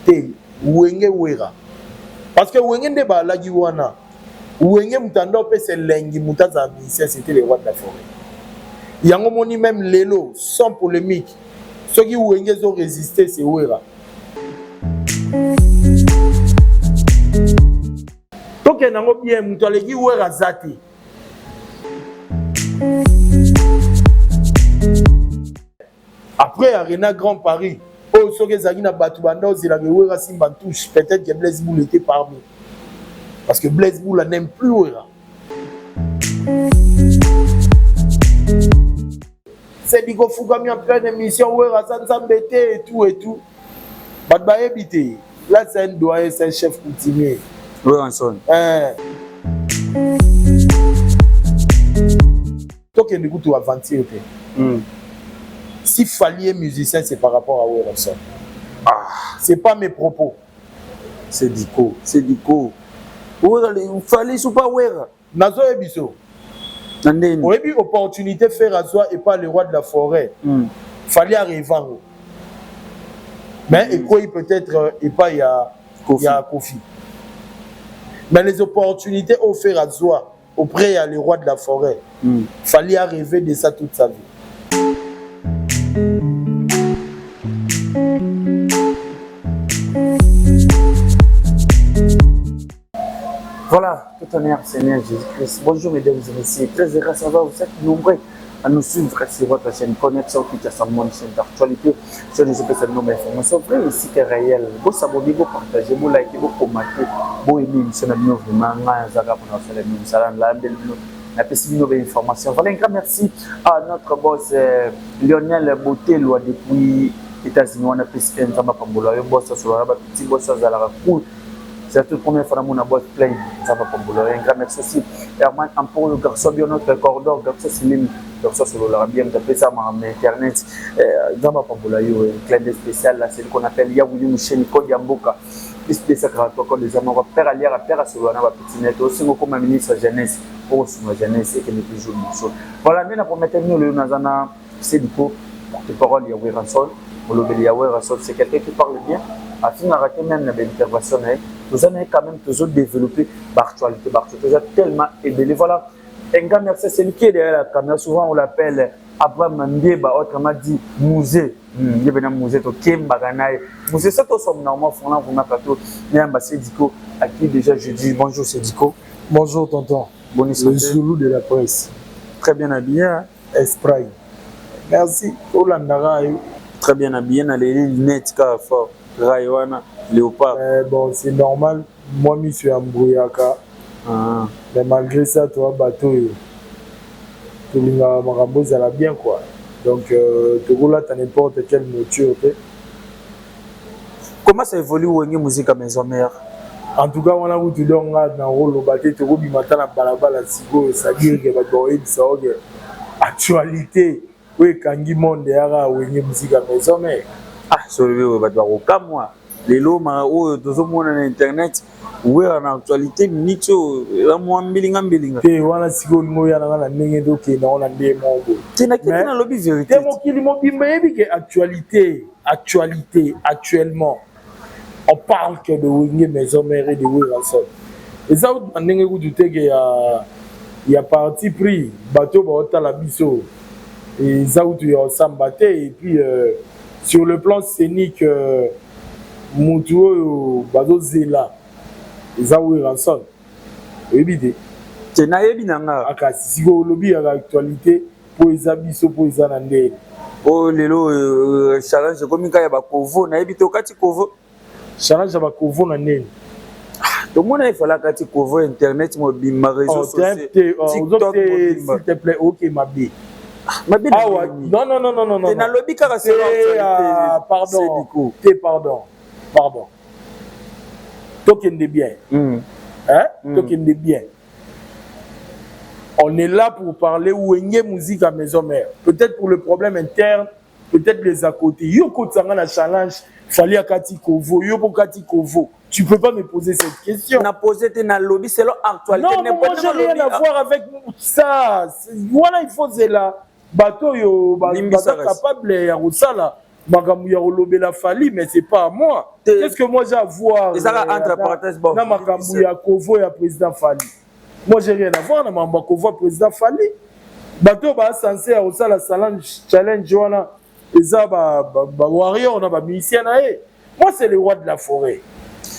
Te wenge wera parce que wenge nde balagi wana wenge mutanda opesa elengi mutaza musicien c'était les rois de la forêt yango moni même lelo sans polémique ceux qui wenge ont résisté c'est wera donc nango bien mutu aleki wera zati après Arena Grand Paris oh so que zaki na batu banda ozela ke wera simba touche peut-être que Blaise Boule était parmi parce que Blaise Boule n'aime plus wera c'est dit qu'on fout comme en pleine émission wera ça nous embêter et tout bat ba habité là c'est un doyen c'est un chef coutumier wera son donc il écoute aventure si Fally est musicien, c'est par rapport à Werrason. Ah, c'est pas mes propos. C'est Diko. Fally sous pas Wera. Nazo ebiso. Nandeni. On a eu opportunité de faire à soi et pas le roi de la forêt. Fally arrive en haut. Mais et quoi peut-être et pas il y a Kofi. Mais les opportunités offertes à soi auprès il y a le roi de la forêt. Fally a rêvé de ça toute sa vie. Voilà, tout honneur Seigneur Jésus-Christ. Bonjour mesdames et messieurs, très heureux de savoir vous êtes nombreux à nous suivre sur votre chaîne Connexion qui est sur mon chaîne d'actualité. Je ne sais pas si nous informations vraies ici que réel. Vous s'abonnez, vous partagez, vous likez, vous commentez, vous aimez l'émission de nous vraiment. Voilà, un grand merci à notre boss Lionel Botello depuis États-Unis. On a pu se faire un peu de boss sur la petite boss à la cour. C'est la toute première fois que je boss plein. Un grand merci aussi. Herman Ampon, le garçon bien notre cordon, garçon Slim, garçon sur le bien, tu ça sur internet. Dans ma pambola, un clin d'œil spécial, c'est ce qu'on appelle Yaouli Michel Kodiamboka. Plus de sacrés comme les amours, père allié à père à ce moment-là, petit net, aussi comme un ministre jeunesse, pour la jeunesse et que les plus jeunes. Voilà, nous avons maintenant le Nazana, c'est du coup, porte-parole Yahweh Ranson, le Yahweh Ranson, c'est quelqu'un qui parle bien, afin d'arrêter même l'intervention. Nous avons quand même toujours développé l'actualité, toujours tellement aidé. Voilà, un grand merci, c'est lui qui est derrière la caméra, souvent on l'appelle Abraham Ndeba, autrement dit musée. Il y a un musée qui est Mbaganaï. Musée, c'est tout son normal, vous m'appelez, il y a un Diko, à qui déjà je dis bonjour, c'est Diko. Bonjour, tonton. Bonne le Zoulou de la presse. Très bien habillé, hein? Esprit. Merci. Très bien habillé, dans les lunettes, fort. Raywana, Léopard. Bon, c'est normal. Moi, je suis Mbrouyaka. Mais malgré ça, toi, bateau, tout le monde a bien, quoi. Donc, tu roules à n'importe quelle mouture. Comment ça évolue au musique à maison mère? En tout cas, on a vu tout le monde dans le rôle, tu roules du matin à Balabala, ça dit que tu as actualité. Oui, quand il monde derrière la musique à maison mère. Ah, celui où tu vas moi. Les lots, tout le monde sur internet. Oui, en actualité, Nicho, la moi, bilinga. Et voilà, si vous avez un n'engagé d'aucun, on a des mots. Tu n'as qu'un lobby vérité. Actualité, actuellement, on parle que de Wingé Maison Mère et de Werrason. Et ça, vous avez dit qu'il y a parti pris, bateau, bateau, la biseau. Et ça, vous avez ensemble et puis, sur le plan scénique, Moutou, bateau Zela. Et ça, Werrason. Et bien, tu n'as pas bien. Si vous avez l'actualité, pour les abisso, pour les anandés. Oh, lelo, challenge, comme il y a Kovo, n'a pas été Kovo. Challenge à Kovo, n'a pas. Tout le monde a fait la Kovo, internet, mobile, ma réseau social. TikTok, s'il te plaît, ok, ma bille. Ah ouais, non. Tu n'as lobby car c'est pardon. Token de bien. Token de bien. On est là pour parler où il y a musique à maison mère. Peut-être pour le problème interne, peut-être les à côté. Yoko Tsangana challenge, fallait à Kati Kovo, Yoko Kati Kovo. Tu peux pas me poser cette question. On a posé dans le lobby, c'est l'actualité. Non, moi j'ai rien à voir avec ça. Voilà, il faut c'est là. bato yo capable ya kosala makambo ya kolobela Fally, mais c'est pas à moi. Qu'est-ce que moi j'ai à voir entre parenthèses bon na makambo ya Kovo ya président Fally? Moi j'ai rien à voir na makambo Kovo président Fally. Bato ba censé ya kosala challenge wana eza ba warrior na ba musicien na ye. Moi c'est le roi de la forêt.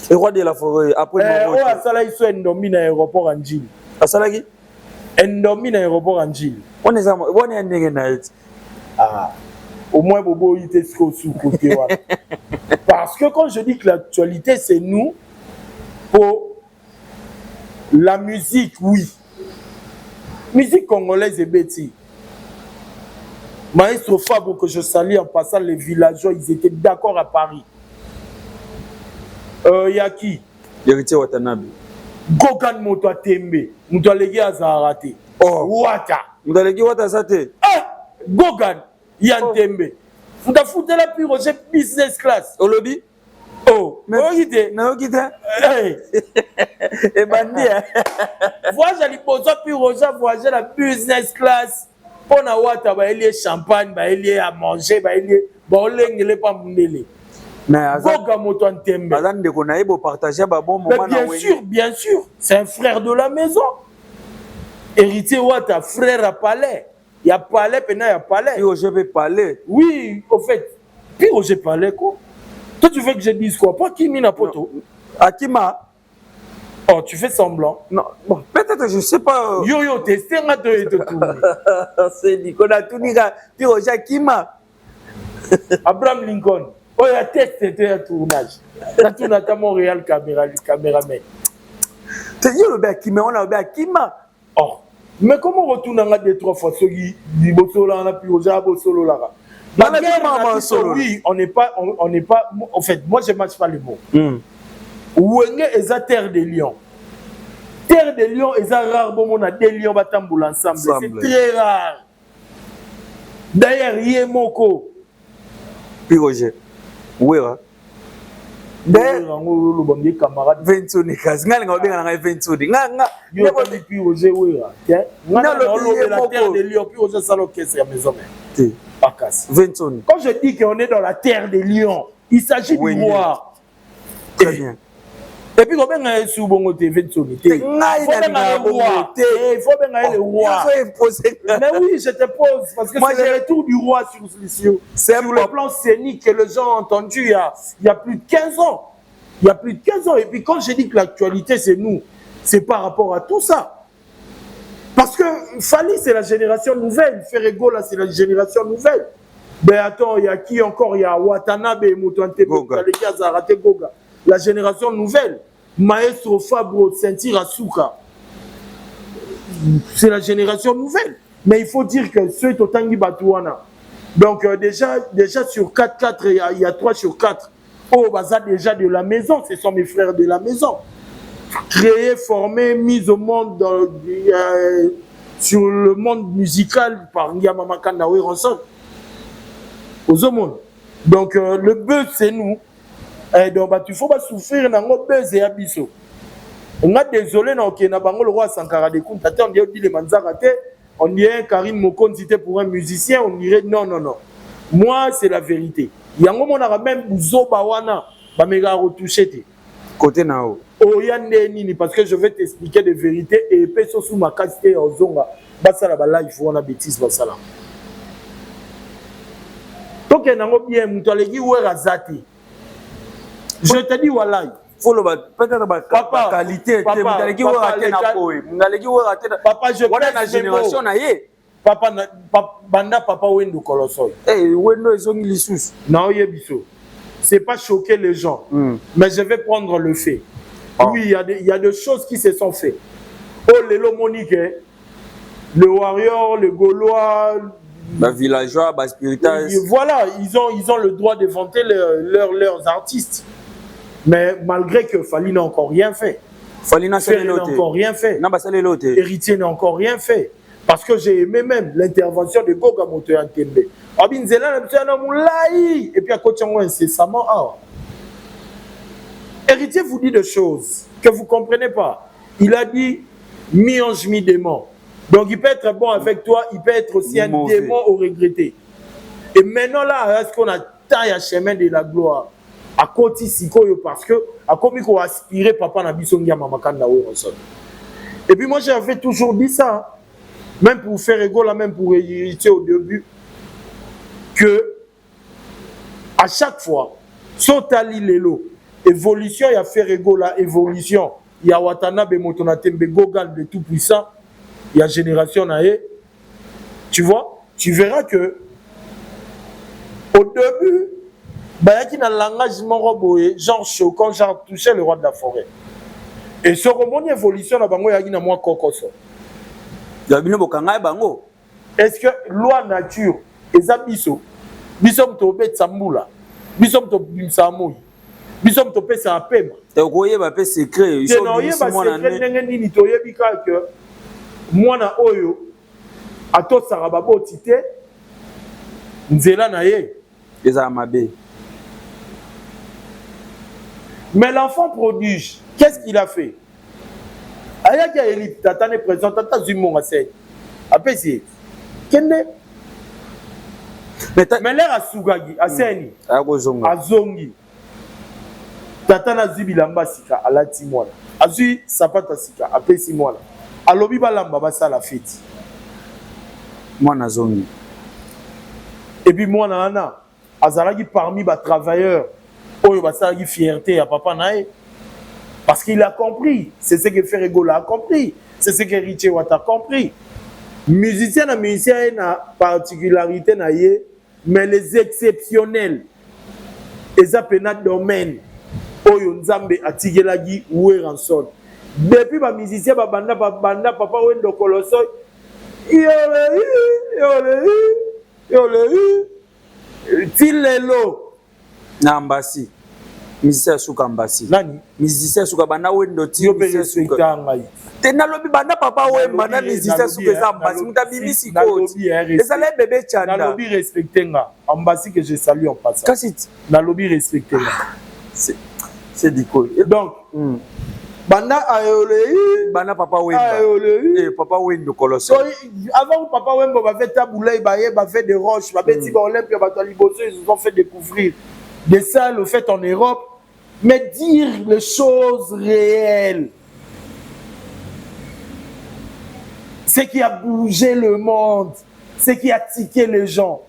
Le roi de la forêt après oh asala iso endomi na aéroport Anjili. Asala ki endomi na aéroport Anjili. On est ndenge na it. Ah, au moins Bobo il était sous côté. Parce que quand je dis que l'actualité c'est nous, pour la musique, oui. Musique congolaise et bêtise. Maestro Fabro que je salue en passant, les villageois, ils étaient d'accord à Paris. Yaki Héritier Watanabe. Gogan Moto Tembe. Moto Alegi Azarate. Oh, Wata. Moto Alegi Wata Sate. Ah, Gogan Yantembe. Vous avez foutu la plus Roger business class. Au lobby? Oh, mais non, quitte. Et bandit. Voyage à l'hypothèse plus Roger voyager la business class. Pour na Wata, bah il y a champagne, bah il y a à manger, bah il y a bon l'engle pas mundele. Mais Gogan Moto Tembe. Azan de konaï pour partager bah bon moment. Bien sûr, c'est un frère de la maison. Héritier Wata, frère à Palais. Il y a Palais, maintenant il y a Palais. Puis je vais parler. Oui, au fait. Puis je parlais quoi? Toi, tu veux que je dise quoi? Pas Kimi Napoto. Akima. Oh, tu fais semblant. Non, bon, peut-être, je sais pas. Yo, testé, on a tout. C'est dit qu'on a tout dit. Puis Roger Akima. Abraham Lincoln. Oh, il y a testé un tournage. La tournage à Montréal, caméraman. C'est dit le Akima, on a le Akima. Oh. Mais comment on retourne à deux, trois fois? Oui, on n'est pas. En fait, moi, je ne matche pas les mots. Ouenge est à Terre des Lions. Terre des Lions est rare. Bon, on a des lions battamboul ensemble. C'est très rare. D'ailleurs, Yemoko. Puis Roger. Oui, hein? D'ailleurs, camarade Ventoni, Kasngal, on va bien Ventoni. Yo, puis Roger, oui, hein? Non, la Terre des Lions, puis Roger, ça l'occasion, c'est la maison. Pas casse. Ventoni. Quand je dis qu'on est dans la Terre des Lions, il s'agit du roi. Très bien. Et puis, combien est sous bon côté Ventoni? Il faut bien le roi. Mais oui, je te pose, parce que c'est le retour du roi sur les cieux. Sur le plan scénique que les gens ont entendu il y a plus de 15 ans. Il y a plus de 15 ans. Et puis, quand je dis que l'actualité, c'est nous, c'est par rapport à tout ça. Parce que Fally, c'est la génération nouvelle. Ferrego, là, c'est la génération nouvelle. Mais attends, il y a qui encore? Il y a Watanabe, Moutouante, Zarate, Goga. La génération nouvelle. Maestro Fabro, Sentir Asuka. C'est la génération nouvelle. Mais il faut dire que ceux qui Tangi Batouana. Donc, déjà sur 4-4, il y a 3 sur 4. Oh, ça déjà de la maison. Ce sont mes frères de la maison. Créé, formé, mis au monde sur le monde musical par Yamama Kandawe Ronson. Aux hommes. Donc, le buzz, c'est nous. Et donc, il faut pas souffrir dans le buzz et abisso. On a désolé, le roi Sankara de Koun, on dit les Manzarate, on dirait Karim Mokon, c'était pour un musicien, on dirait non. Moi, c'est la vérité. Il y a un moment, on a même Bouzo Bawana, Bamega retouché. Côté Nao. Oh, Nini, parce que je vais t'expliquer des vérités et peso sous ma qualité en zonga. Basala bala, il faut on a bêtise basala. Donc, il y a un bien, Moutolegi ou Razati. Je te dis, voilà. Faut le peut-être la qualité. Papa, je connais la génération. Papa, Wendo Colossal. Wendo ils ont mis les sous. Non, Yebiso. C'est pas choquer les gens. Mais je vais prendre le fait. Oui, il y a des choses qui se sont faites. Oh, les Lomonique, le Warrior, le Gaulois. Les villageois, les spirituels. Voilà, ils ont le droit de vanter leurs artistes. Mais malgré que Fally n'a encore rien fait. Fally n'a encore rien fait. Héritier n'a encore rien fait. Parce que j'ai aimé même l'intervention de Goga Moto Yantembe. Et puis à côté de moi, incessamment. Héritier vous dit des choses que vous ne comprenez pas. Il a dit mi-ange, mi-démon. Donc il peut être bon avec toi, il peut être aussi un démon au regretté. Et maintenant là, est-ce qu'on a taille à chemin de la gloire à côté sikoyo parce que à comme il aspirer papa na bisongia mama kanda oronson. Et puis moi j'avais toujours dit ça, même pour faire ego là, même pour hériter au début, que à chaque fois, Sotali Lelo, évolution, il y a faire ego là, évolution, il y a Watanabe Motonatembe Gogal de tout puissant, il y a génération naé, tu vois, tu verras que au début, il y a un langage moroboé, genre choquant, genre toucher le roi de la forêt. Et ce moment d'évolution, il y a un moins cocoso. Est-ce que loi nature, les abisso, bisom to bet samboula, bisom to bimsamoui, bisom to pesa apema. Tu voyez ma pe secret, ils sont ni to yebika que mwana oyo ato sarababo tite nzela na ye eza mabe. Mais l'enfant prodige, qu'est-ce qu'il a fait? Ayaki Elite, tata ne présente, tata Zumon a fait. Après c'est Kende. Mais l'air à Sougagi, à Seni, à Zongi. Tata na Zibilamba Sika, à la Timwana. A Zui Sapata Sika, après 6 mois. A Lobi Balamba Bassa la fête. Moi na Zongi. Et puis moi na Ana, Azaragi parmi les travailleurs. Oh, bah ça a fierté à papa nae parce qu'il a compris, c'est ce que Ferregola a compris, c'est ce que Richie Watt a compris. Musicien na particularité naie, mais les exceptionnels, les appelés domaine, Oyo Nzambe atigelagi oué ranson. Depuis ba musicien banda papa wendo koloso, tilelo. Na ambasi musicien suka ambasi nani musicien suka bana wendo ti musicien suka ngai te na lobi bana papa wemba na musicien suka za ambasi mutabimisi ko ezala bébé chanda na lobi respecter nga ambasi que je salue en passant kasi na lobi respecter nga c'est diko donc bana ayolei bana papa wemba et papa wendo koloso so avant papa wemba va fait taboulay ba fait des roches ba beti ba Olympia ba taliboso ils ont fait découvrir des salles faites en Europe, mais dire les choses réelles. Ce qui a bougé le monde, ce qui a tiqué les gens.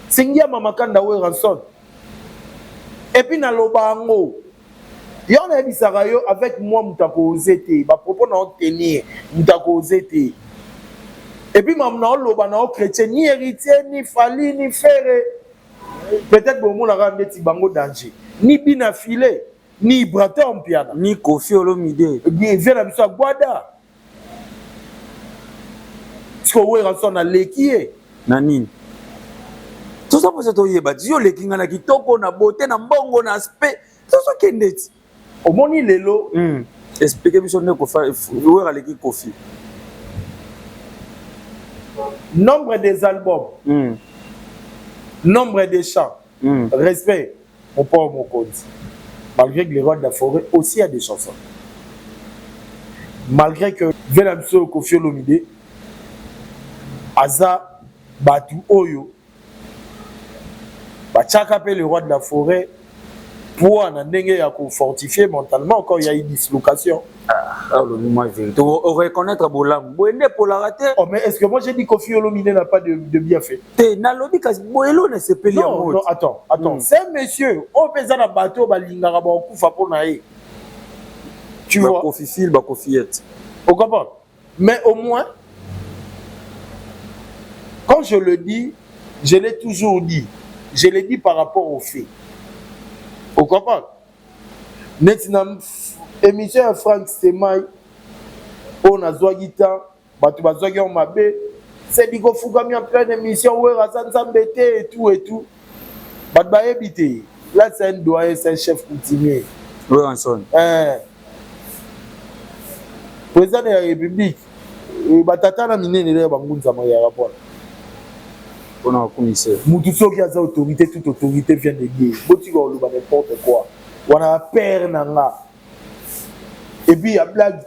C'est Ngia Mamakanda Ranson. Et puis, dans le bango, il y a un bisarayo avec moi, Moutako Zete, ma propos n'a tenir, Moutako Zete. Et puis, maintenant, le bango chrétien, ni héritier, ni fali, ni ferré. Peut-être que vous avez un bango danger. Ni bina filé, ni Ibrata en piano. Ni Kofi Olomide. Ni Vena Missa Guada. Parce que vous avez un lekié. Nanine. Tout ça pour cette oyeba. Yo lekinga na kitoko na beauté na mbongo na aspect. Tout ça qui est net. Au moni lelo. Expliquez-moi sur le Kofi. Où est le Kofi? Nombre des albums. Nombre de chants, respect, mon pauvre mon code. Malgré que les rois de la forêt aussi a des chansons. Malgré que Venamso Kofi Olomide, Aza, Batu Oyo, Bachakape le roi de la forêt, pour en fortifier mentalement, encore il y a une dislocation. On reconnaître Bolam. Boende pour la rater. Oh, mais est-ce que moi j'ai dit que Kofi Olomide n'a pas de bienfait? Boelo ne se paye. Non, attends. C'est monsieur. On peut dans le bateau, balingara bakufa pour naï. Tu vois. Kofi fil, Kofiette. Au comprend. Mais au moins, quand je le dis, je l'ai toujours dit. Je l'ai dit par rapport aux faits. Au comprend. Maintenant, émission Frank Stemai, on a Zouagita, Batu Bazouagi en Mabé, c'est dit qu'on fout en pleine émission, où Razan Zambete et tout. Batba habité. Là, c'est un doyen, c'est un chef coutumier. Oui, Anson. Président de la République, Batata na miné ne bangunza ma ya rapport. On a commissaire. Moutousso qui a sa autorité, toute autorité vient de Dieu. Botigo ou n'importe quoi. On a peur nanga. Et puis il y a blague.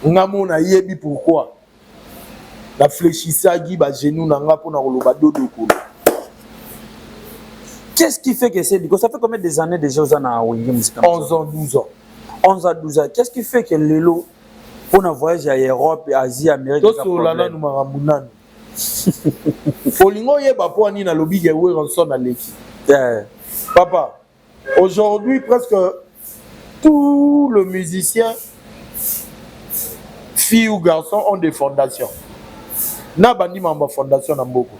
ngamo na yebi pourquoi la fléchissagi ba genou na nga pona koloba dodo kolo. Qu'est-ce qui fait que c'est Biko? Ça fait combien des années déjà aux ana Wenge Musique? 11 ans, 12 ans. 11 à 12 ans. Qu'est-ce qui fait que Lelo pour un voyage à Europe, Asie, Amérique? Tout cela nous marambunan. Folingo yeba po ani na lobi gewe ranson na leki. Papa, aujourd'hui presque tous les musiciens, filles ou garçons, ont des fondations. Na bandi mamba fondation na mboko.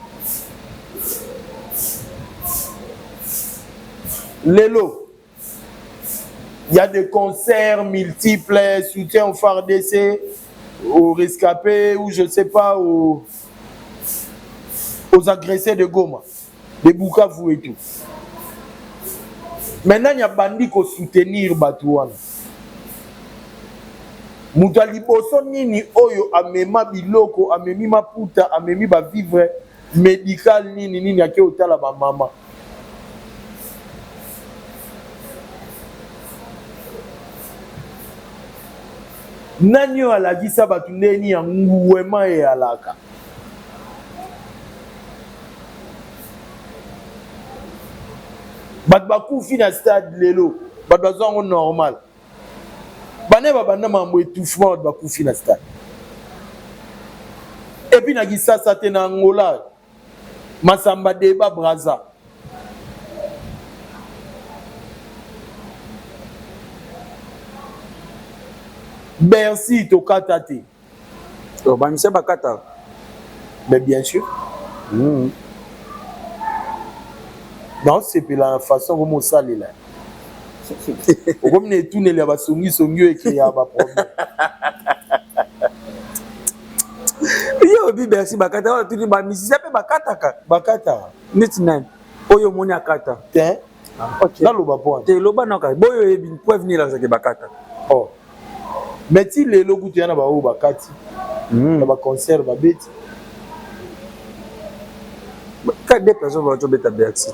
Lelo, il y a des concerts multiples, soutien aux FARDC, aux rescapés, ou je ne sais pas, aux agressés de Goma, de Bukavu et tout. Maintenant, il y a bandi qui soutenir Batouana. Moutali boso nini oyo amema biloko, amemi maputa, amemi ba vivre médical nini yake otala ba mama. Nanyo alagisa batu ndeni ya nguwema e alaka. Bat bakufi na stade lelo, bat bazango normal. Bane babanda mambo étouffement bat bakufi na stade. Et puis nagisa sate na Angola, Masamba Deba Braza. Bercy tokata te. Oh, bah, monsieur Bakata. Mais bien sûr. Non, c'est la façon dont on s'allait là. Comme les tout les va songi et qu'il y a pas problème. Yo bi Bercy Bakata, tu dis ba musicien pe Bakata ka. Bakata. Netinan. Oyo moni akata. Tiens. OK. Là le bapon. Te loba naka. Boyo ebi pour venir là c'est Bakata. Oh. Mais si les logos tu en as ba o bakati. Ba concert ba beti. Quand des personnes vont tomber à Bercy.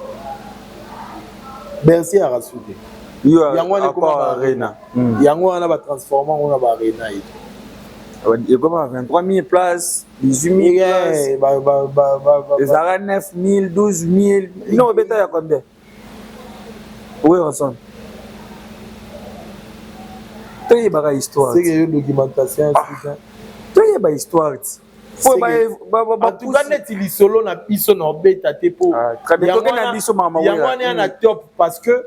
Bercy a rassuré. Yango wana comme arena. Yango wana ba transformer on a ba arena et il y a comme 23 000 places, 18 000 places. Les arènes 9 000, 12 000. Non, il y a combien? Oui, ensemble. Tu as une histoire. C'est une documentation. Tu as une histoire. En tout cas, net il solo na biso na beta te po. Yango wana na top parce que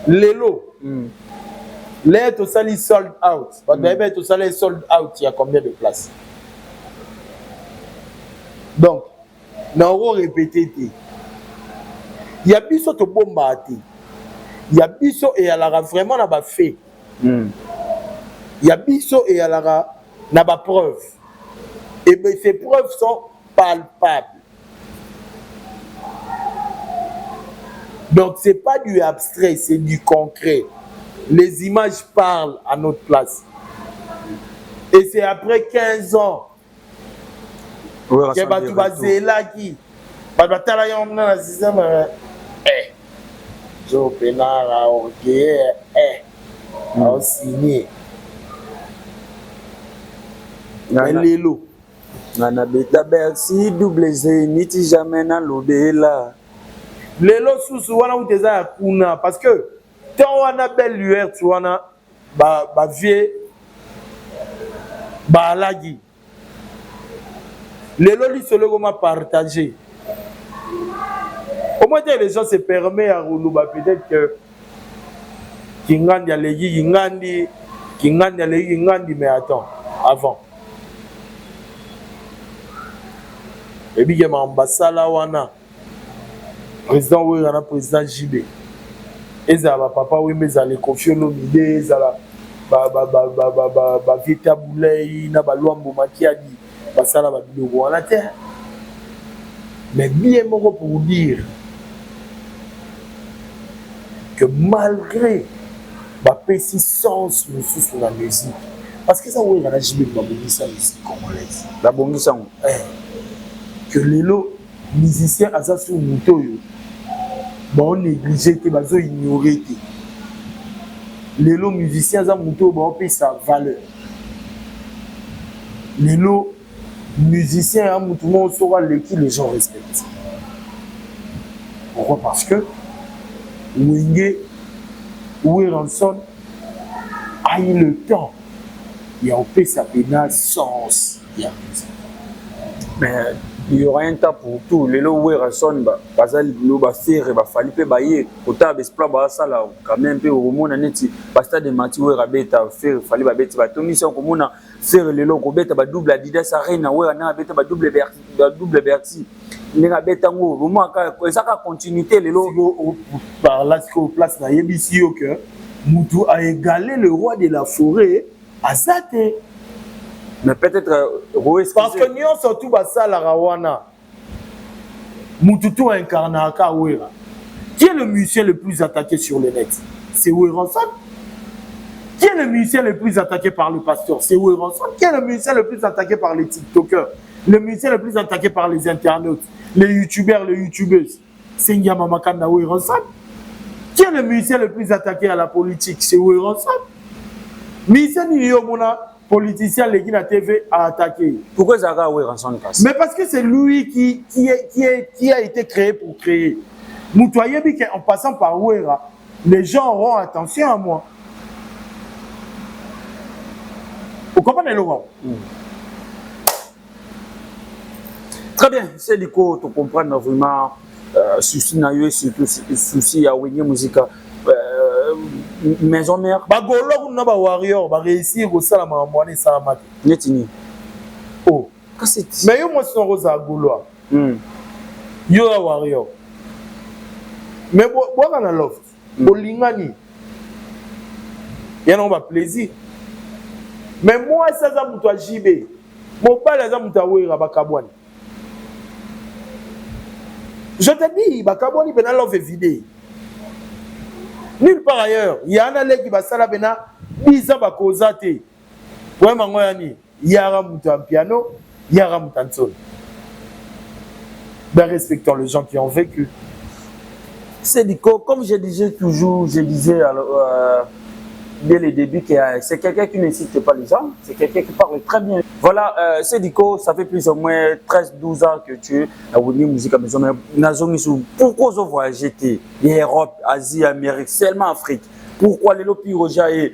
lelo. L'air au sali sold out. Parce au sali sold out, il y a combien de places? Donc, nous allons répéter. Il y a biso to bomba te. Il y a biso et alara vraiment na ba fait. Il y a biso et alara na ba preuve. Et bien ces preuves sont palpables. Donc c'est pas du abstrait, c'est du concret. Les images parlent à notre place. Et c'est après 15 ans que tu vas zéla qui va batala yon na système jo penara OK a signé lelo na beta Bercy double zénith jamais na lobela lelo susu wana uteza ya kuna parce que tant on a belle lueur tu wana ba vie ba lagi lelo li solo comment partager au moins les gens se permettent à rouler peut-être que kingandi alegi kingandi alegi mais attends avant et bien ma ambassade wana président oui on a président JB ezala papa oui mais ezala confier nos idées ezala ba vita boulay na ba lwambo makiadi basala ba biloko wana te mais bien moko pour dire que malgré ba petit sens sur la musique parce que ça oui on a JB ba bongisa musique congolaise la bongisa que lelo musicien aza sur mutoyo ba négliger te bazo ignorer te lelo musicien aza mutoyo ba pe sa valeur lelo musicien à tout le monde saura les gens respectent. Pourquoi? Parce que Wenge Ranson a eu le temps. Il a opéré sa pénale sens. Mais il y aura un temps pour tout. Les lots où Ranson, Bazal, Loba Ferre, Falipe Baye, Kota, Bespla, Basala, quand même, peu au monde, Neti, Basta de Mati, Rabeta, Ferre, Faliba Beti, Batomission, comme on a fait le lot, Robeta, Badouble, Adidas Arena, où on a Beta, Badouble Berti. Les Rabetango, au moins, ça a continuité, les lots. Par là, ce qu'on place dans Yebisi, que Moutou a égalé le roi de la forêt à Zate. Mais peut-être parce que nous surtout ça la Rawana Moutou incarna Kawera. Qui est le musicien le plus attaqué sur le net? C'est Weranson. Qui est le musicien le plus attaqué par le pasteur? C'est Weranson. Qui est le musicien le plus attaqué par les TikTokers? Le musicien le plus attaqué par les internautes, les youtubeurs, les youtubeuses? C'est Nyama Makanda Weranson. Qui est le musicien le plus attaqué à la politique? C'est Weranson. Musicien Niyomona politicien qui na TV a attaqué. Pourquoi ça a Weranson? Mais parce que c'est lui qui a été créé pour créer. Moutoye dit qu'en passant par Wera, les gens auront attention à moi. Vous comprenez, Laurent? Très bien, c'est du coup, tu comprends vraiment souci na yo surtout souci à Wenge Musica. Maison mère bagolo na ba warrior ba réussir ko sala ma mwana salama netini oh kaseti mais yo mo son rosa goloa yo a warrior mais bo kana loft bolingani yana ba plaisir mais moi ça za muto ajibe mo bala za muto awera bakabwani je te dis bakabwani bena love vidéo. Nulle part ailleurs, il y a un allé qui va salabena, bisa bakozate. Pour mangoyani, yara mutan piano, yara mutan sol. Ben respectons les gens qui ont vécu. C'est du coup, comme je disais toujours, dès le début, que c'est quelqu'un qui n'incite pas les gens, c'est quelqu'un qui parle très bien. Voilà, c'est du coup, ça fait plus ou moins 13-12 ans que tu es à Wenge Musica Maison. Mais pourquoi vous voyagez Europe, Asie, Amérique, seulement Afrique? Pourquoi les lopi Roja et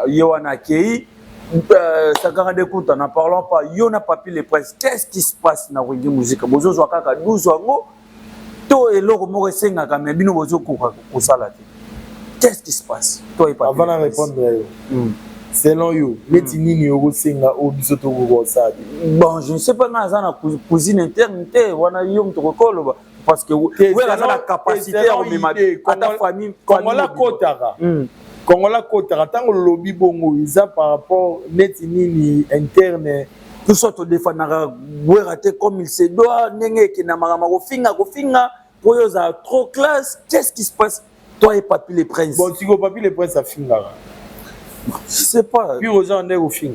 Yohana Kei, ça garde des comptes, n'en parlons pas, Yona Papi les presse, qu'est-ce qui se passe dans Wenge Musica? Vous avez 12 ans, tout est là, vous avez 5 ans, mais vous avez qu'est-ce qui se passe? Toi et avant de répondre, selon you, les tinini au Senga au bisoto bon, je ne sais pas dans la cousine interne, on a eu un protocole parce que vous avez la capacité à ta famille. Kongola Kotara. Kongola Kotara, tant que le lobby bongo, ils ont par rapport net nini interne. Tout ça, tu défends, vous ratez comme il se doit, n'engagez qui n'a pas de pour eux, trop classe. Qu'est-ce qui se passe? Toi et Papi les Princes. Bon, si vous Papi les Princes, ça finit là. Je sais pas. Puis aux gens, on est au film.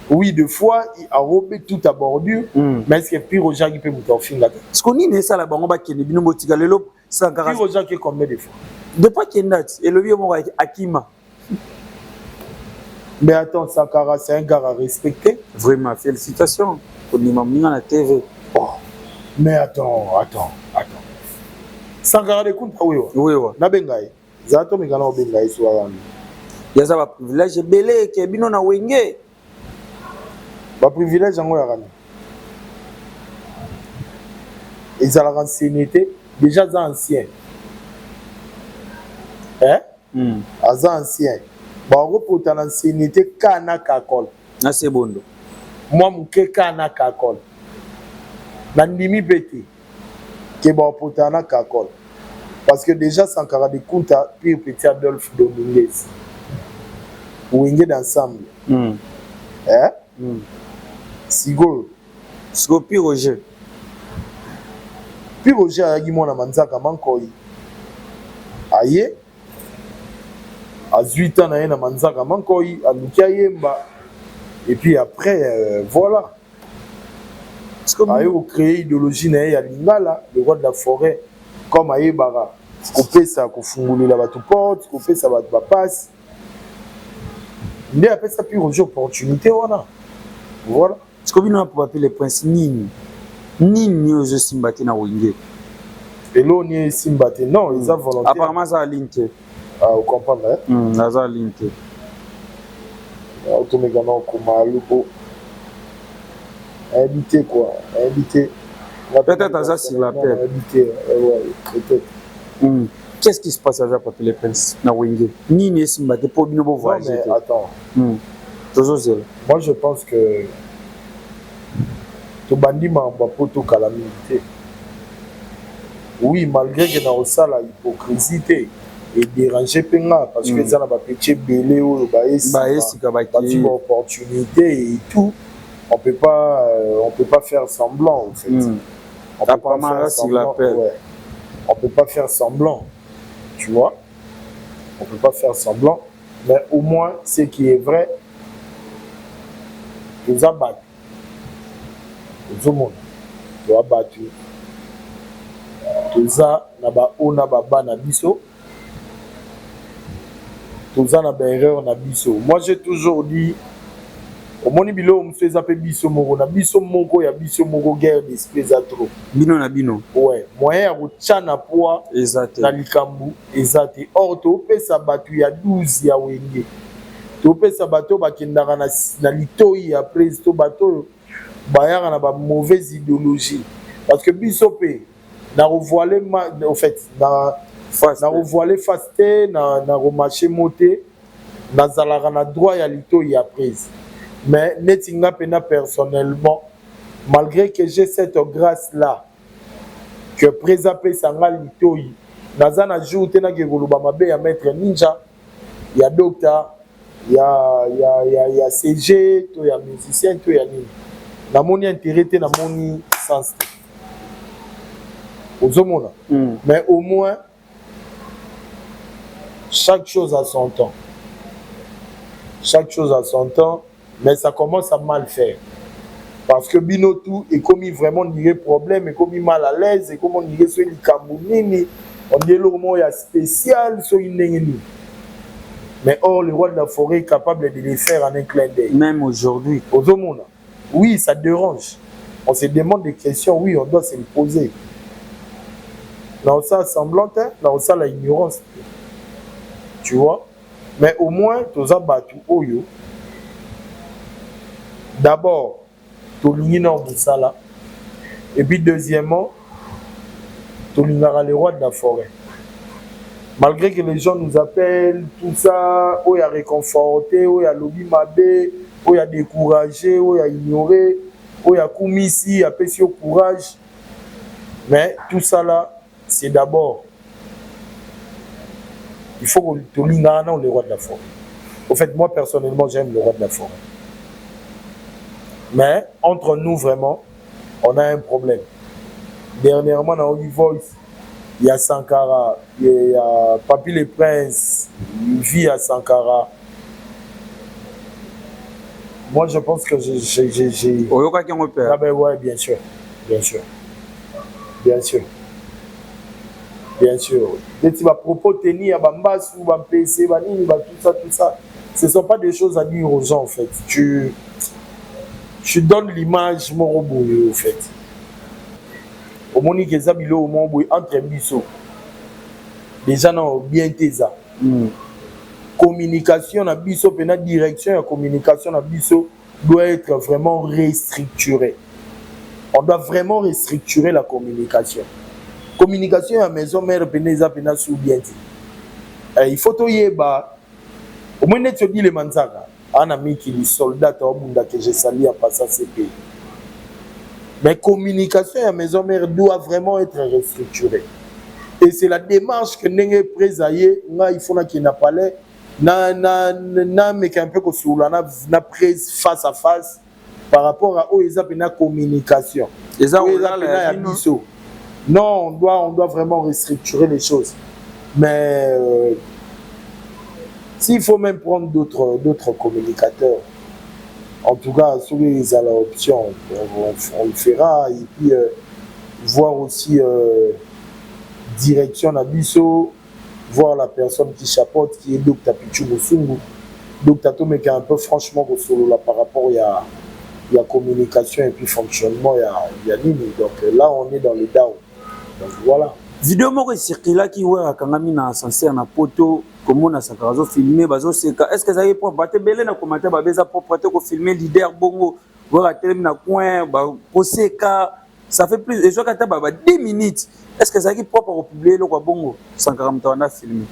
Oui, deux fois, il a robé tout à bordure, mais est-ce que Pire aux gens qui peut monter au film là? Est-ce qu'on y est ça là-bas? On va qu'il y ait des binomo tigalelo. Pire aux gens qui combien de fois? De pas qu'il y ait date. Et le vieux mot avec Akima. Mais attends, Sankara, c'est un gars à respecter. Vraiment, félicitations. On y m'a mis à la TV. Oh. Mais attends. Sankara de compte, oui. Oui. Nabengaï. Zato Megana Bengaï soit. Il y a un privilège belé qui est bien na Wenge. Ba privilège en Rami. Ils ont l'ancienneté, déjà ancien. Hein? Ancien. Ba reporter l'ancienneté kana kakol. Na c'est bon. Moi muke kana kakol. Nandimi beti. Ke ba reporter na kakol. Parce que déjà Sankara de Kunta puis petit Adolphe Dominguez. Wenge d'ensemble. Hein? Sigo Pire Roger. Puis Roger a dit mon manzaka mankoi. Aye. À 8 ans na manzaka mankoi, a lukia yemba. Et puis après voilà. Parce que aye au créer idéologie na ya lingala, le roi de la forêt comme aye bara. Couper ça ko fungulela batu porte, couper ça batu passe. Mais après ça puis Roger opportunité on a. Voilà. Est-ce que vous avez pour appeler les princes Nini aux Simbati na Wingé? Et là, on est Simbati. Non, ils ont volonté. Apparemment, ça a l'inté. Ah, vous comprenez, hein? Ça a l'inté. Automégana, Kumaluko. Invité, quoi. Invité. Peut-être ça sur la paix. Invité, ouais, peut-être. Qu'est-ce qui se passe à Japon les princes na Wingé? Nini Simbati pour bien vous voir. Non, mais attends. Moi, je pense que to bandi mamba poto calamité. Oui, malgré que dans ça la hypocrisie et déranger penga parce que ça n'a pas petit belé ou une opportunité et tout, on peut pas faire semblant en fait. On peut pas faire semblant. Ouais. On peut pas faire semblant. Tu vois? On peut pas faire semblant, mais au moins ce qui est vrai, nous a battu. Tout le monde nous a battu. Tout ça, on a baba na biso. Tout ça, na erreur na biso. Moi, j'ai toujours dit, au moni bilo, on me fait zapper biso moko. Na biso moko, ya biso moko guerre d'esprit za trop. Bino na bino. Ouais. Moyen ya kuchana poa. Exact. Na likambu. Exact. Or, to pesa batu ya 12 ya wenge. To pesa bato bakendaka na litoi après to bato bayaka na ba mauvaise idéologie parce que bisope na revoiler en fait na revoiler fasté na remarcher monter na zalaka na droit ya litoi après mais netinga pena personnellement malgré que j'ai cette grâce là que présaper sanga litoi naza na jour tena ke koloba mabe ya maître ninja ya docteur il y a CG, il y a musicien, il y a nini. Na moni intérêt, na moni sens. Mais au moins, chaque chose a son temps. Chaque chose a son temps, mais ça commence à mal faire. Parce que Binotou est comme vraiment des problèmes, est comme mal à l'aise, et comme on dirait sur les Camerounais, on dirait le mot spécial sur une. Mais or, le roi de la forêt est capable de les faire en un clin d'œil. Même aujourd'hui. Oui, ça dérange. On se demande des questions, oui, on doit se les poser. Dans ça, semblante, dans ça, la ignorance. Tu vois? Mais au moins, tu as battu Oyo. D'abord, tu as ligné dans ça là. Et puis, deuxièmement, tu as ligné le roi de la forêt. Malgré que les gens nous appellent, tout ça, où il y a réconforté, où il y a lobby mabé, où il y a découragé, où il y a ignoré, où il y a commis ici, il y a péché au courage. Mais tout ça là, c'est d'abord, il faut que tu lignes le roi de la forêt. En fait, moi personnellement, j'aime le roi de la forêt. Mais entre nous, vraiment, on a un problème. Dernièrement, dans Holy Voice, il y a Sankara, il y a Papi le Prince, il vit à Sankara. Moi, je pense que j'ai... Ah ben ouais, bien sûr. Bien sûr. Bien sûr. Bien sûr. Des petits propos tenus à Bambas ou Bampc, tout ça. Ce ne sont pas des choses à dire aux gens, en fait. Tu donnes l'image, mon robot, en fait. Au moni que ça bilo au monde entre biso déjà non bien teza communication na biso pena direction la communication na biso doit être vraiment restructurée. On doit vraiment restructurer la communication à maison mère pena pena sous bien dit il faut to yeba au moins net dit les manzaka ana miki les soldats au bunda que j'ai sali à passer ces pays. Mais communication à maison mère doit vraiment être restructurée. Et c'est la démarche que Nenge Présaye, il faut qu'il n'a pas l'air, n'a mais qu'un peu que sur la prise face à face par rapport à où ils ont la communication. Non, on doit vraiment restructurer les choses. Mais s'il faut même prendre d'autres communicateurs. En tout cas, sur les options, on le fera. Et puis, voir aussi direction Nabiso, voir la personne qui chapeaute, qui est Dr Pichu Musungu. Dr Tomé qui est un peu franchement là par rapport il y a communication et puis fonctionnement, il y a nini. Donc là, on est dans le down. Donc voilà. Vidéo moko circula qui ouais akangami na ascenseur na poto komona sakarazo filmer bazo seka. Est-ce que ça y est pour battre belé na commentaire ba beza pour prêter ko filmer leader bongo voir télé na coin ba poseka ça fait plus et je quand ba 10 minutes. Est-ce que ça y est propre pour publier le quoi bongo Sankara mtana filmer.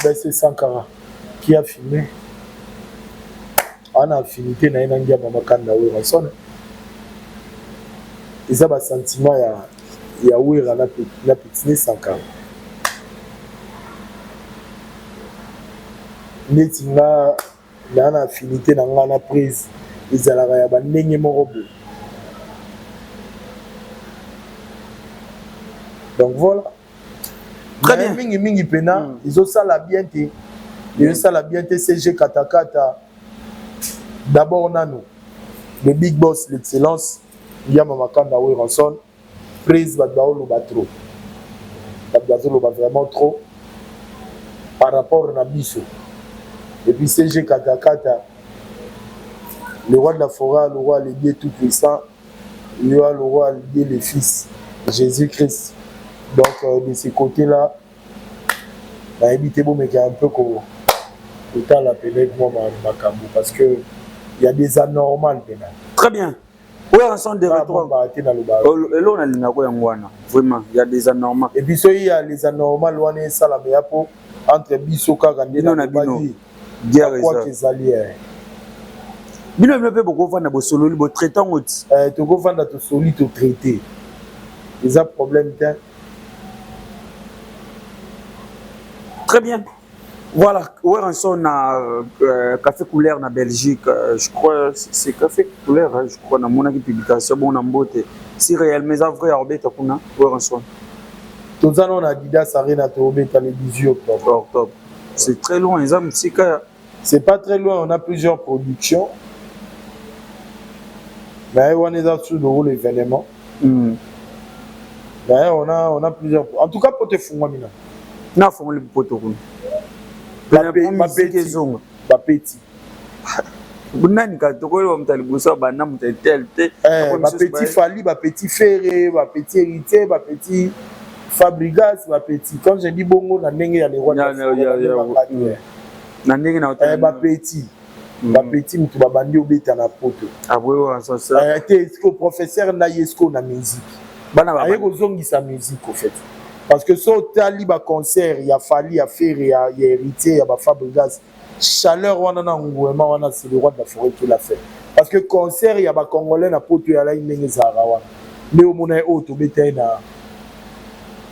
Ben c'est Sankara qui a filmé. On a affinité na ina ngia mama kanda we rasone. Ils ont un sentiment il y a où il a la petite Sankara. Netinga na na affinité na ngana prise ils ala ya ba ndenge moko. Donc voilà. Très bien. Mingi pena ils ont ça la bien té. Ils ont ça la bien té CG Katakata. D'abord on a nous le big boss l'excellence Yama Makanda we ranson prise Badbaolo Batro. Badbaolo va vraiment trop par rapport à Nabiso. Et puis CG Katakata, le roi de la forêt, le roi les tout puissant, le roi le fils Jésus-Christ. Donc de ces côtés-là, on a évité bon mais un peu comme autant la peine moi Makambo parce que il y a des anormales maintenant. Très bien. Oui, on sent des retours. Et là, on a l'ingouana. Vraiment, il y a des anormales. Et puis, il y a les anormales, on est salamé entre Bisoka et Nabino. Quoi qu'ils allaient. Bino ne peut beaucoup vendre des solo, des traitants. Tu peux vendre des solo, tu traiter. Ils ont problème. Très bien. Voilà, où on a Café Couleur en Belgique, je crois c'est Café Couleur, je crois dans mon publication, bon en beauté. Si réellement ça vrai Arbet Takuna, où on soit. Tous on a Adidas Arena Tobet le 18 octobre. C'est très loin, ils ont c'est pas très loin, on a plusieurs productions. Mais on est dans sous le rôle événement. Mais on a plusieurs. En tout cas, pour te foutre, Mina. Na font le poteau. Bapeti. Bunani ka tokolo mtali buso bana mtetel te. Bapeti Fali, Bapeti Ferré, Bapeti Héritier, Bapeti Fabrigas, Bapeti. Quand je dis bongo na ndenge ya les rois. Na ndenge na hôtel. Bapeti. Bapeti mutu babandi obeta na poto. Ah oui ouais ça ça. Est-ce que professeur na yesko na musique. Bana ba. Aye kozongi sa musique au fait. Parce que si tu as un concert, il y a Fali, il y a Ferré, il y a Héritier, il y a Fabrigas. Chaleur, c'est le roi de la forêt qui l'a fait. Parce que concert, il y a des Congolais qui ont été à la Zara. Mais au moment où tu es dans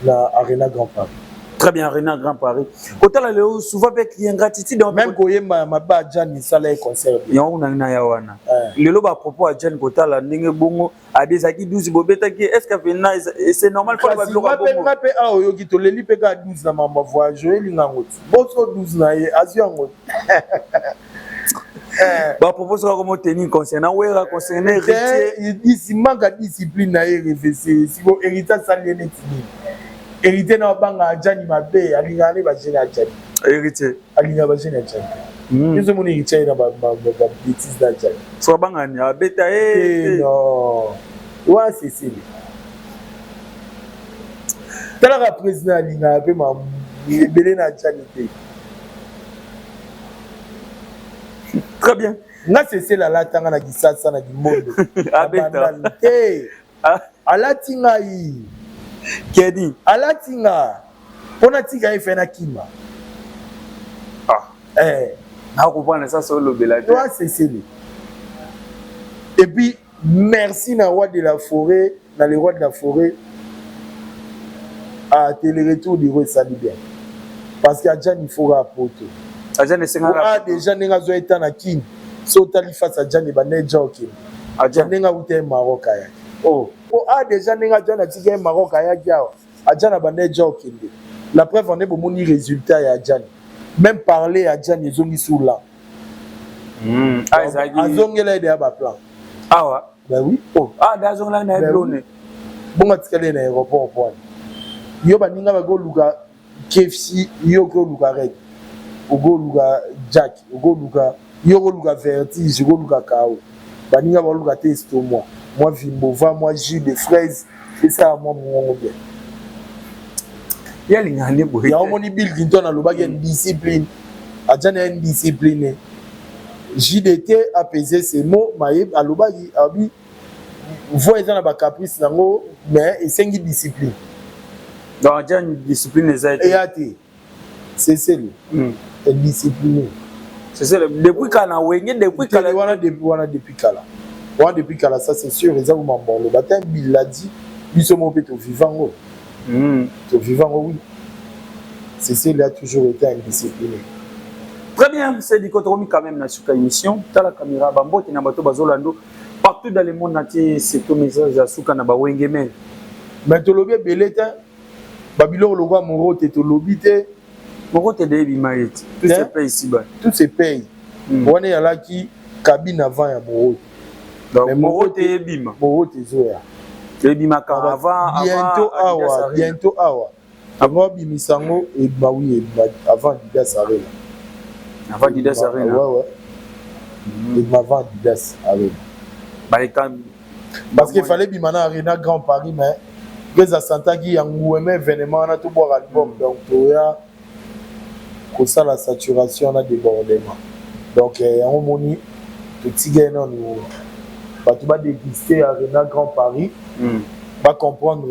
l'Arena Grand Paris. Très bien, Arena Grand Paris. Quand tu as souvent avec ingratitude. Même quand il y a un Jan, il y a un concert. Il y a un le loba à propos à Jan Kota, la Ninge Bongo, à des acquis 12 bobetaki, est-ce que c'est normal pour le bloc à Bongo? Ah, il y a les Lipeka 12 dans ma voix, je vais l'ingangoti. Bosso 12 na Aziangot. Bah, propose comment tenir concernant où est concerné héritier. Ici, manque de discipline à RFC. Si vous héritez ça, il y a une hérité na banga Jani mabe alingane ba jena Jani hérité alinga ba jena Jani ils ont mon hérité na ba bêtise da Jani so banga ni abeta non ouais c'est tala ka président alinga be ma belé na Jani te. Très bien nga c'est la latanga na kisasa na gimondo abeta te alatinga yi Kedi alatinga pona tika ifena kima na comprendre ça sur le belage toi c'est et puis merci na roi de la forêt na le roi de la forêt à télé-retour du roi Sadi bien parce qu'il y a déjà il faut rapporter déjà nenga zo eta na kin so tali face à Jani baneja ok a nenga ute Maroc ya déjà nenga Jana tika Maroc ya giao a Jana baneja ok la preuve on est bon moni résultat ya Jani même parler à Jani zongi sous là azongela ide ba plan awa ben oui d'azongela na blone bonga tikale na aéroport point yo baninga ba go luka KFC yo go luka red go luka Jack go luka yo go luka Vertige go luka Kao baninga baluka te estomac moi vimbova moi jus de fraise esala mwa mongongo bien yalingane boye ya omoni Bill Clinton alobaki une discipline aja na une discipline JDT apaiser ses mots maye alobaki abi voix eza na bacaprice nango mais esengi discipline donc aja une discipline eza eya te c'est celle discipline c'est ça depuis kana wenge depuis kala wana depuis kala ça c'est sûr eza kuma mbolo bata Bill l'a dit biso mo pe to vivango to vivango oui c'est celle a toujours été indiscipliné. Très bien, c'est dichotomie quand même dans cette émission. Dans la caméra, Bambote na bato bazolando partout dans le monde entier, c'est tout message à souka na ba wengemen. Mais to lobby beleta Babylore lo moro te to lobby te moro te de bimaït. Tout ces pays ici bas. Tous ces pays. On est là qui cabine avant ya moro. Donc moro te bima. Moro te zoya. Te bima avant bientôt awa. Avant bimisango et bah oui avant Didas Arena. Avant Didas Arena. Ouais. Et avant Didas Arena. Parce qu'il fallait bimana Arena Grand Paris mais les Santa qui ont un événement na tout boire album donc toya que ça la saturation na débordement. Donc on moni tout tigé non nous ba tu vas déguster Arena Grand Paris. Va comprendre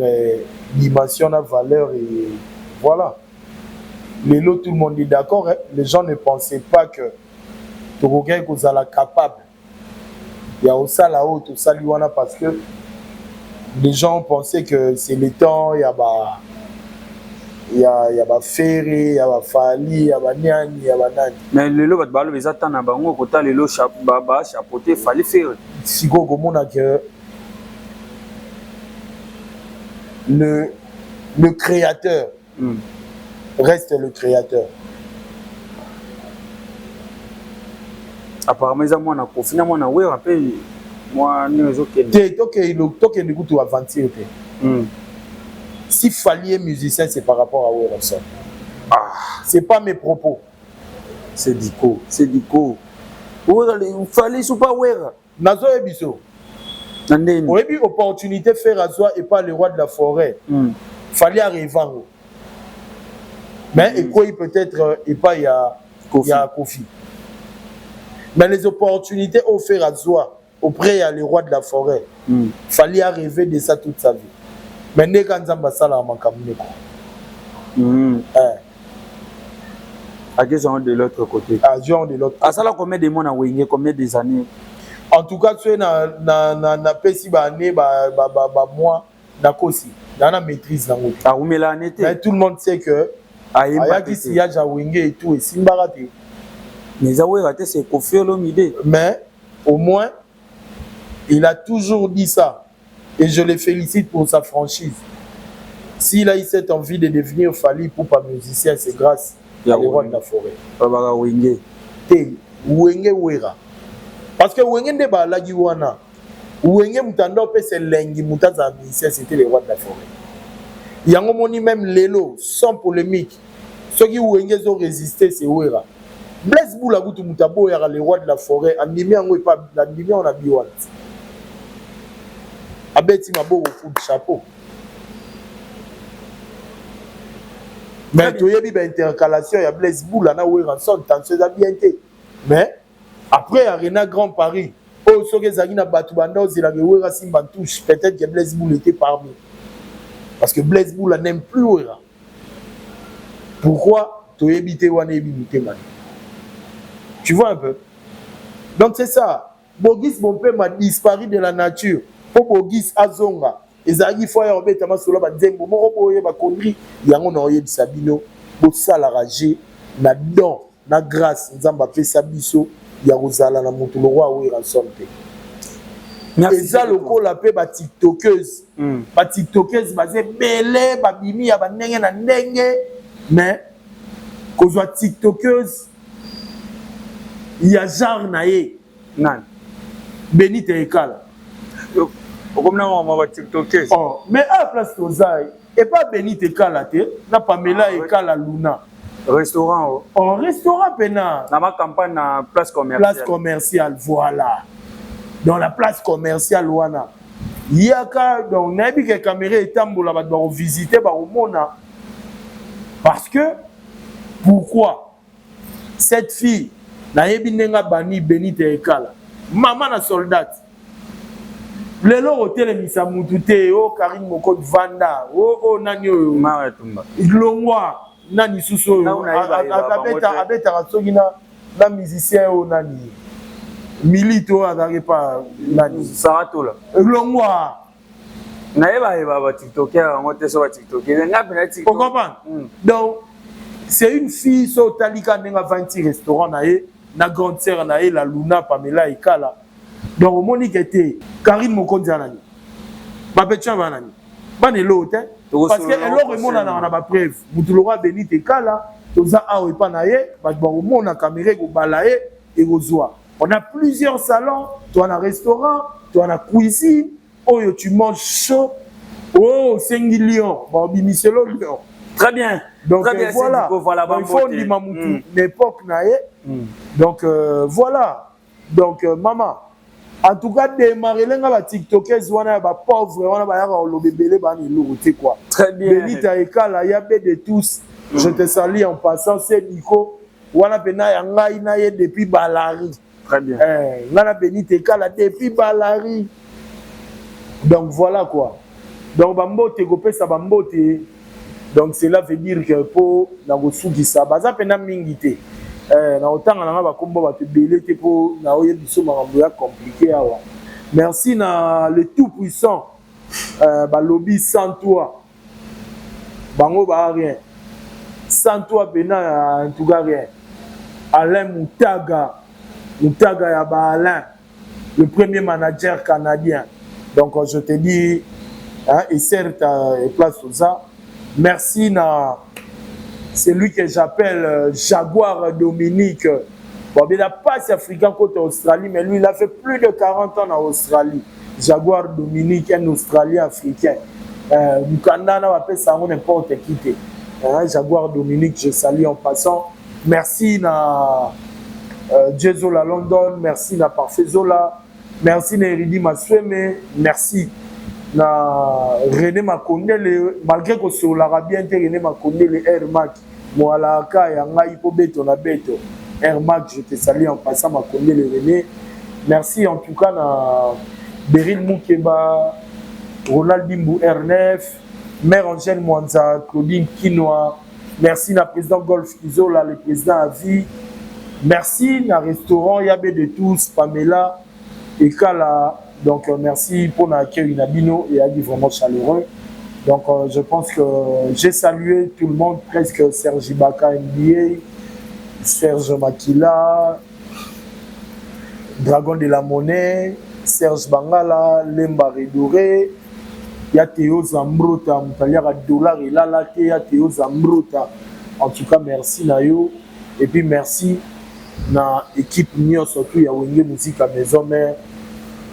dimension, la valeur et voilà. Les lots, tout le monde est d'accord. Hein? Les gens ne pensaient pas que Togoguin vous allez capable. Il y a aussi là-haut, tout ça, parce que les gens pensaient que c'est le temps, il y a ferré, il y a fali, il y a niani, il y a nani. Mais le lot, les attentes, les lots chapeauté, fallait faire. Si vous avez que le créateur reste le créateur. Apparemment, ils ont confinement, moi, rappelle, moi, nous aventure. Si Fali est musicien, c'est par rapport à Werrason. C'est pas mes propos. C'est Dico. Vous fallait sous pas Werra. Nazo Ebiso. On a eu opportunité de faire Azoa et pas le roi de la forêt. Fallait arriver. Mais et quoi peut-être et pas il y a Kofi. Mais les opportunités offertes à Azoa auprès il le roi de la forêt. Fallait arriver de ça toute sa vie. Mais ne quand Zamba sala makamne ko. À quels gens de l'autre côté? À gens de l'autre. À ça là combien de mois na Wenge, combien des années? En tout cas, tu es na pesi ba année mois na kosi. Dans la maîtrise dans l'autre. Ah, mais l'année. Mais tout le monde sait que Ayaki si ya Jawenge et tout et Simbarate. Mais Zawérate c'est Kofi Olomide. Mais au moins il a toujours dit ça et je le félicite pour sa franchise. S'il a eu cette envie de devenir Fali pour pas musicien, c'est grâce à le roi de la forêt. Baba Wenge. Wenge Wera. Parce que Wenge ne ba lagi wana. Wenge mutando pe c'est lengi mutaza musicien, c'était le roi de la forêt. Yango moni même lelo sans polémique. Ceux qui Wenge ont résisté c'est Wera. Blaise Boula Goutou Moutabo yara le roi de la forêt, andimi yango pas andimi on a biwan. Abeti mabo au foot chapeau. Mais tu y a eu une intercalation, il y a Blaise Boula na Wera son tension d'habileté. Mais après Arena Grand Paris, oh soke zagi na batu banda zila Wera simba touche, peut-être que Blaise Boula était parmi. Parce que Blaise Boula n'aime plus Wera. Pourquoi tu y a habité wana ebimité man. Tu vois un peu. Donc c'est ça. Bogis mon père m'a disparu de la nature. Pour Bogis Azonga. Et Zagi Foya Obetama Sola Banzembo. Mon roboye ma connerie. Yango na oye Sabino. Bossa la rage. Na don. Na grâce. Nzamba fait Sabiso. Yarozala na Montolo Roi ou Ransompe. Et ça le col la paix ba TikTokeuse. Ba TikTokeuse basé belé. Ba bimi ya ba nenge na nenge. Mais. Qu'on soit TikTokeuse. Il y a genre naé nan Benite Ekala comme na on va TikToker mais à place Tozai et pas Benite Ekala te na Pamela Ekala Luna restaurant en restaurant pena na ma campagne na place commerciale voilà dans la place commerciale wana yaka donc nabi que caméra etambola ba visiter ba omona parce que pourquoi cette fille nayebi nenga bani Benite Ekala maman na soldat lelo hotel misa mutute o Karine Moko Vanda o nani o ma tumba ilongwa nani suso abeta rasogi na musicien o nani milito azaki pa nani Saratola ilongwa naeba ba TikToker ngote so ba TikToker ngapi na TikTok. On comprend? Donc c'est une fille so talika nenga 20 restaurant na grande sœur na la Luna Pamela Ekala. Donc au monique était Karine Mokonzi nani. Ba petcha banani. Banelo te parce que elle remona na ba preuve. Mutulora Benite Ekala toza a epa na ye ba remona caméra ko balaye et rozwa. On a plusieurs salons, toi un restaurant, toi la cuisine, oh tu manges chaud. Oh 5 millions, bon bimiselo lion. Très bien. Donc très bien, voilà. Donc, il faut dire l'époque naé. Donc voilà. Donc maman, en tout cas démarrer lenga ba TikTokers wana ba pauvre wana ba yaka lobebele ba ni lourté quoi. Très bien. Benite Ekala ya be de tous. Je te salue en passant c'est Nico. Wana pena ya ngai na ye depuis Balari. Très bien. Ngana Benite Ekala depuis Balari. Donc voilà quoi. Donc bambote kopesa bambote. Donc cela veut dire que pour na kosukisa baza pena mingi te na otanga na ba kombo ba te belé te pour na oye biso makambo ya compliqué awa. Merci na le tout puissant ba lobby sans toi bango ba rien sans toi pena en tout cas rien. Alain Moutaga ya ba Alain, le premier manager canadien. Donc je te dis et certes place tout ça. Merci na c'est lui que j'appelle Jaguar Dominique. Bon, il n'a pas africain côté Australie, mais lui il a fait plus de 40 ans en Australie. Jaguar Dominique, un Australien africain. Du Canada, on appelle ça n'importe qui. Jaguar Dominique, je salue en passant. Merci na Djezola London, merci na Parfait Zola, merci na Eridi Masweme, merci na René Makondele, malgré que sur l'arabien René Makondele Air Mac moi ka ya ngai po beto na beto Air Mac, je te salue en passant Makondele René. Merci en tout cas na Beryl Moukeba, Ronald Dimbu R9, Mère Angèle Mwanza, Claudine Kinoa. Merci na président Golf Izola, le président à vie. Merci na restaurant Yabé de tous, Pamela Ekala. Donc merci pour l'accueil Nabino et Adi vraiment chaleureux. Donc je pense que j'ai salué tout le monde, presque Serge Ibaka NBA, Serge Makila, Dragon de la Monnaie, Serge Bangala, Lemba Redoré, ya Théo Zambrota, Moutaliara Dollar et Lalate, ya Théo Zambrota. En tout cas, merci Nayo. Et puis merci na équipe Nyon, surtout ya Wenge Musique à Maison Mère.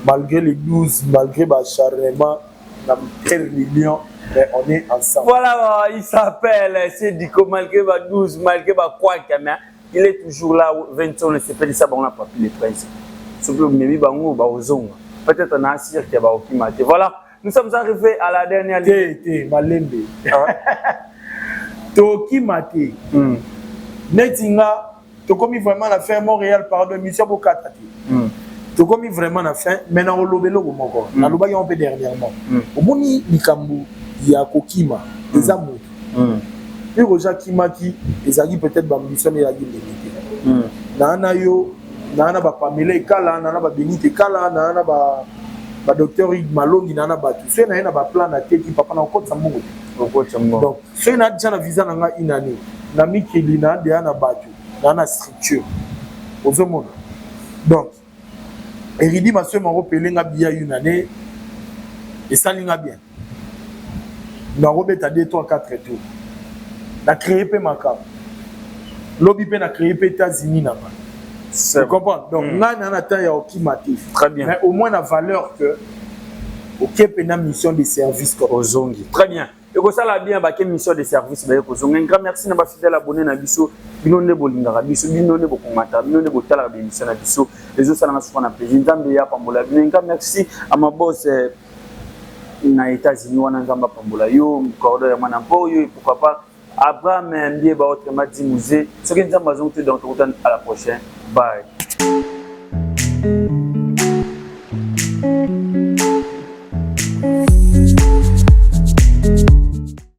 Malgré les 12, malgré l'acharnement, la million, mais on est ensemble. Voilà, il s'appelle Sédico, malgré les 12, malgré quoi, il est toujours là, 20 ans, c'est pas ça, on n'a pas pu les princes. Surtout, peut-être on a assir qu'il y a aucun matin. Voilà, nous sommes arrivés à la dernière ligne. Malembe. Toki Maté. Netinga, tu as commis vraiment la fin Montréal par deux missions pour 4 ans. Tu as commis vraiment la fin, maintenant on l'a vélo comme encore. On l'a un peu dernièrement. Au moins, Nikambu, il y a Kokima, des amours. Et Roja Kimaki, ils ont peut-être mission et la limité. Nana yo, nana ba Pamela Ekala, nana ba Benite Ekala, nana ba docteur Ig Malongi, nana ba tout. C'est nana ba plan na tête qui papa na encore ça monte. Donc, c'est na déjà na visa na nga inani. Na Mikelina de ana batu, nana structure. Aux hommes. Donc, Eridi ma soeur m'a repelé nga bien une année et ça linga bien. Na robeta 2 3 4 tours. Na créé pe makam. Lobby pe na créé pe États-Unis na ba. Tu comprends? Donc nga na na temps ya okimatif. Très bien. Mais au moins la valeur que OK pe na mission de service comme Ozongi. Très bien. et que ça la bien ba mission de service ba ko zonga. Un grand merci na ba fidèle abonné na biso bino ne bolingaka biso bino ne bokongata bino ne botala ba émission na biso les autres ça na souvent na plaisir nzambe ya pambola bino. Un grand merci à ma boss na États-Unis wana nzamba pambola yo cordo ya mwana mpo yo pourquoi pas Abraham Mbie ba autrement dit musée ce que nous avons besoin de à la prochaine bye.